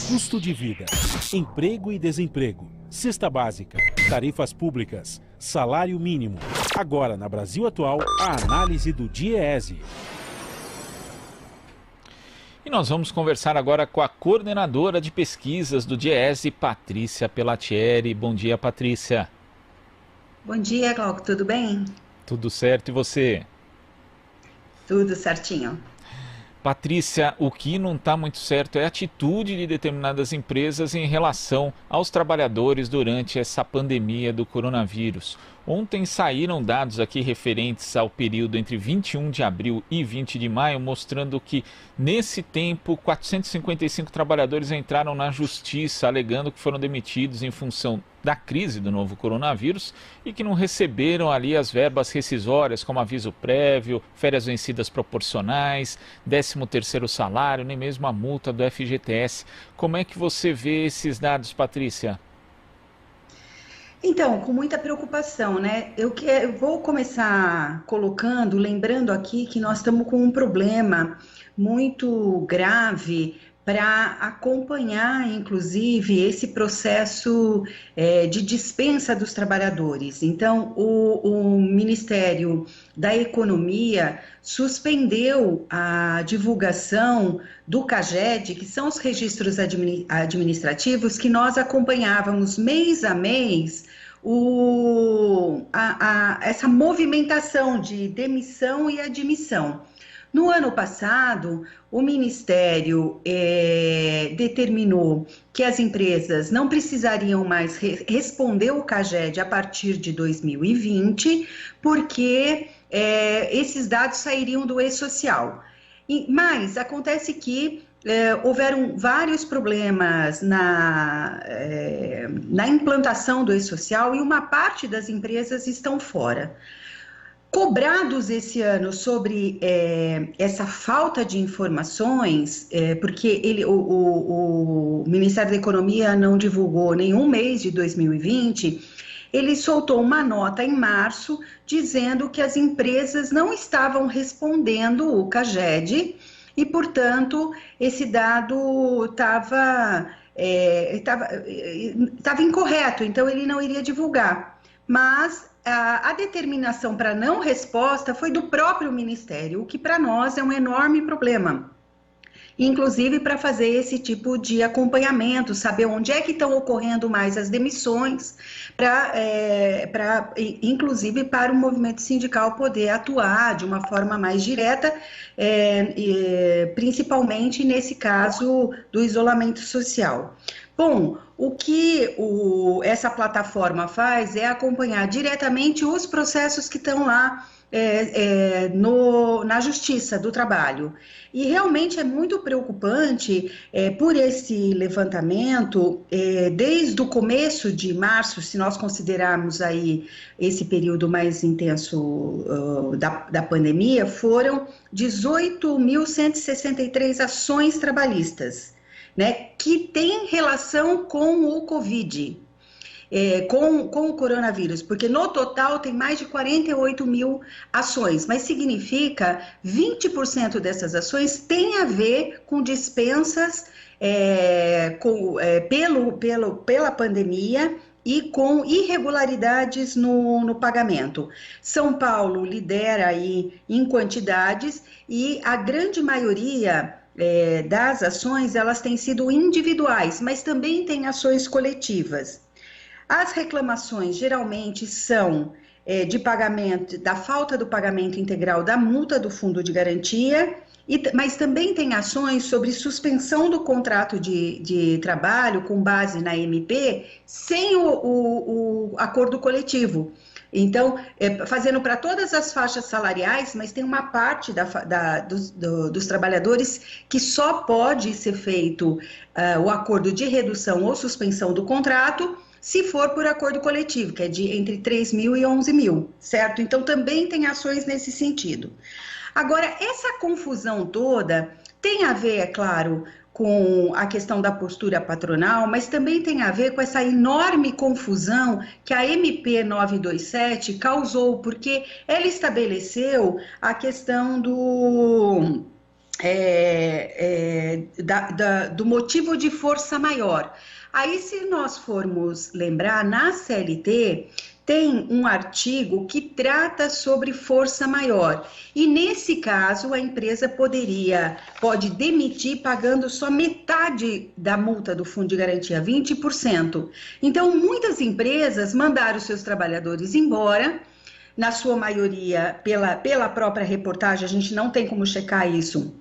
Custo de vida, emprego e desemprego, cesta básica, tarifas públicas, salário mínimo. Agora, na Brasil Atual, a análise do DIEESE. E nós vamos conversar agora com a coordenadora de pesquisas do DIEESE, Patrícia Pellatieri. Bom dia, Patrícia. Bom dia, Glauco. Tudo bem? Tudo certo, e você? Tudo certinho. Patrícia, o que não está muito certo é a atitude de determinadas empresas em relação aos trabalhadores durante essa pandemia do coronavírus. Ontem saíram dados aqui referentes ao período entre 21 de abril e 20 de maio, mostrando que, nesse tempo, 455 trabalhadores entraram na justiça, alegando que foram demitidos em função da crise do novo coronavírus e que não receberam ali as verbas rescisórias, como aviso prévio, férias vencidas proporcionais, 13º salário, nem mesmo a multa do FGTS. Como é que você vê esses dados, Patrícia? Então, com muita preocupação, né? Eu vou começar lembrando aqui que nós estamos com um problema muito grave para acompanhar, inclusive, esse processo de dispensa dos trabalhadores. Então, o Ministério da Economia suspendeu a divulgação do CAGED, que são os registros administrativos que nós acompanhávamos mês a mês, essa movimentação de demissão e admissão. No ano passado, o Ministério determinou que as empresas não precisariam mais responder o CAGED a partir de 2020, porque esses dados sairiam do E-Social. Mas acontece que houveram vários problemas na implantação do E-Social e uma parte das empresas estão fora. Cobrados esse ano sobre essa falta de informações, porque o Ministério da Economia não divulgou nenhum mês de 2020, ele soltou uma nota em março dizendo que as empresas não estavam respondendo o CAGED e, portanto, esse dado estava incorreto, então ele não iria divulgar. Mas a determinação para não resposta foi do próprio Ministério, o que para nós é um enorme problema. Inclusive para fazer esse tipo de acompanhamento, saber onde é que estão ocorrendo mais as demissões, inclusive para o movimento sindical poder atuar de uma forma mais direta, principalmente nesse caso do isolamento social. Bom, o que essa plataforma faz é acompanhar diretamente os processos que estão lá na Justiça do Trabalho. E realmente é muito preocupante por esse levantamento, desde o começo de março, se nós considerarmos aí esse período mais intenso da pandemia, foram 18.163 ações trabalhistas, né, que tem relação com o Covid, com o coronavírus, porque no total tem mais de 48 mil ações, mas significa 20% dessas ações tem a ver com dispensas pela pandemia e com irregularidades no pagamento. São Paulo lidera aí em quantidades e a grande maioria das ações, elas têm sido individuais, mas também tem ações coletivas. As reclamações geralmente são de pagamento, da falta do pagamento integral da multa do fundo de garantia, mas também tem ações sobre suspensão do contrato de trabalho com base na MP, sem o acordo coletivo. Então, fazendo para todas as faixas salariais, mas tem uma parte dos trabalhadores que só pode ser feito o acordo de redução ou suspensão do contrato se for por acordo coletivo, que é de entre 3 mil e 11 mil, certo? Então, também tem ações nesse sentido. Agora, essa confusão toda tem a ver, é claro, com a questão da postura patronal, mas também tem a ver com essa enorme confusão que a MP 927 causou, porque ela estabeleceu a questão do motivo de força maior. Aí, se nós formos lembrar, na CLT tem um artigo que trata sobre força maior. E nesse caso, a empresa pode demitir pagando só metade da multa do Fundo de Garantia, 20%. Então, muitas empresas mandaram seus trabalhadores embora, na sua maioria, pela própria reportagem, a gente não tem como checar isso.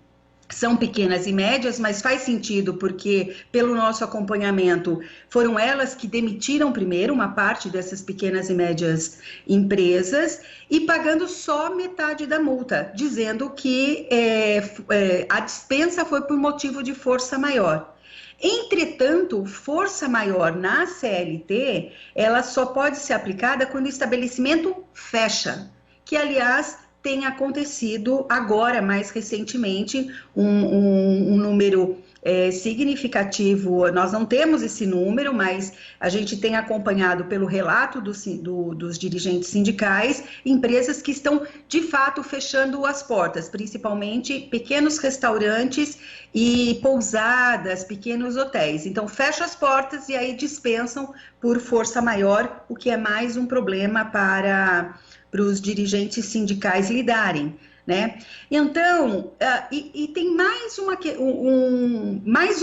São pequenas e médias, mas faz sentido porque, pelo nosso acompanhamento, foram elas que demitiram primeiro uma parte dessas pequenas e médias empresas e pagando só metade da multa, dizendo que a dispensa foi por motivo de força maior. Entretanto, força maior na CLT, ela só pode ser aplicada quando o estabelecimento fecha, que, aliás, tem acontecido agora, mais recentemente, um número significativo. Nós não temos esse número, mas a gente tem acompanhado pelo relato dos dirigentes sindicais, empresas que estão, de fato, fechando as portas, principalmente pequenos restaurantes e pousadas, pequenos hotéis. Então, fecham as portas e aí dispensam por força maior, o que é mais um problema para os dirigentes sindicais lidarem, né? Então, tem mais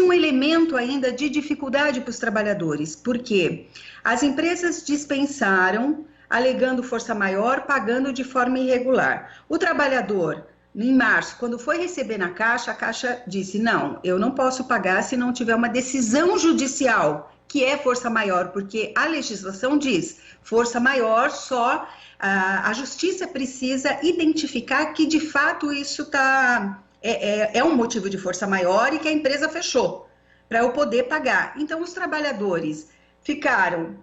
um elemento ainda de dificuldade para os trabalhadores, porque as empresas dispensaram, alegando força maior, pagando de forma irregular. O trabalhador, em março, quando foi receber na Caixa, a Caixa disse, não, eu não posso pagar se não tiver uma decisão judicial, que é força maior, porque a legislação diz, força maior só... A justiça precisa identificar que, de fato, isso é um motivo de força maior e que a empresa fechou para eu poder pagar. Então, os trabalhadores ficaram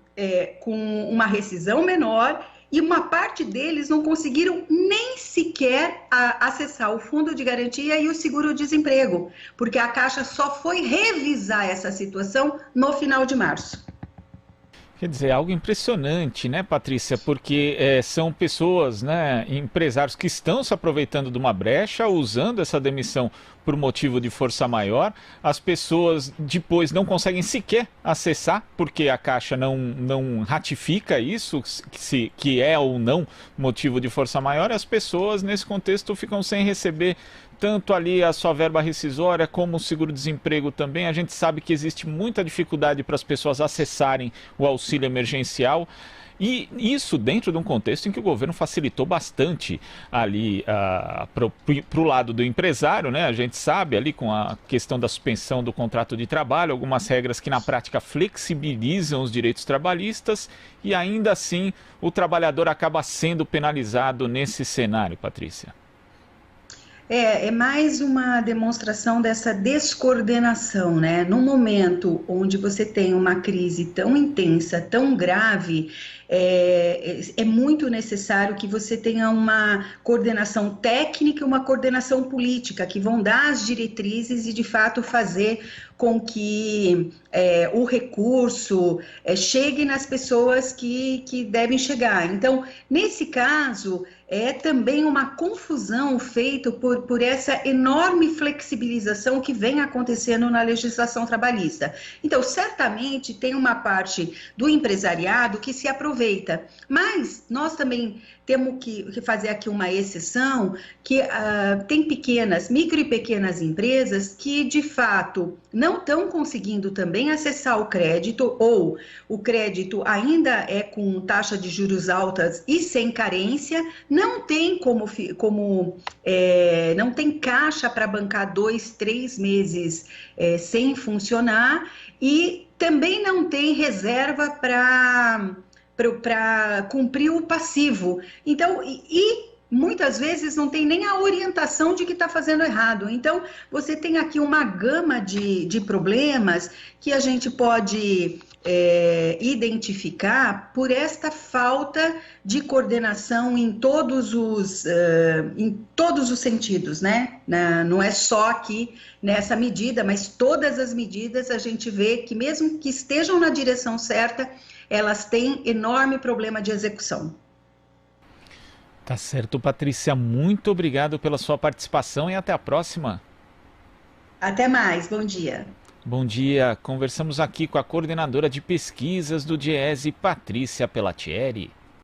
com uma rescisão menor e uma parte deles não conseguiram nem sequer acessar o Fundo de Garantia e o Seguro-Desemprego, porque a Caixa só foi revisar essa situação no final de março. Quer dizer, algo impressionante, né, Patrícia? Porque são pessoas, né, empresários que estão se aproveitando de uma brecha, usando essa demissão por motivo de força maior. As pessoas depois não conseguem sequer acessar, porque a Caixa não ratifica isso, que é ou não motivo de força maior. E as pessoas, nesse contexto, ficam sem receber tanto ali a sua verba rescisória como o seguro-desemprego também. A gente sabe que existe muita dificuldade para as pessoas acessarem o auxílio emergencial. E isso dentro de um contexto em que o governo facilitou bastante ali para o lado do empresário, né? A gente sabe ali com a questão da suspensão do contrato de trabalho, algumas regras que na prática flexibilizam os direitos trabalhistas e ainda assim o trabalhador acaba sendo penalizado nesse cenário, Patrícia. É mais uma demonstração dessa descoordenação, né? No momento onde você tem uma crise tão intensa, tão grave, é muito necessário que você tenha uma coordenação técnica e uma coordenação política, que vão dar as diretrizes e, de fato, fazer com que o recurso chegue nas pessoas que devem chegar. Então, nesse caso, é também uma confusão feita por essa enorme flexibilização que vem acontecendo na legislação trabalhista. Então, certamente tem uma parte do empresariado que se aproveita, mas nós também temos que fazer aqui uma exceção, que tem micro e pequenas empresas que, de fato, não estão conseguindo também acessar o crédito, ou o crédito ainda é com taxa de juros altas e sem carência, não tem não tem caixa para bancar 2, 3 meses sem funcionar, e também não tem reserva para cumprir o passivo. Então, muitas vezes não tem nem a orientação de que está fazendo errado. Então, você tem aqui uma gama de problemas que a gente pode identificar por esta falta de coordenação em todos os sentidos, né? Não é só aqui nessa medida, mas todas as medidas a gente vê que, mesmo que estejam na direção certa, elas têm enorme problema de execução. Tá certo, Patrícia. Muito obrigado pela sua participação e até a próxima. Até mais, bom dia. Bom dia, conversamos aqui com a coordenadora de pesquisas do DIEESE, Patrícia Pellatieri.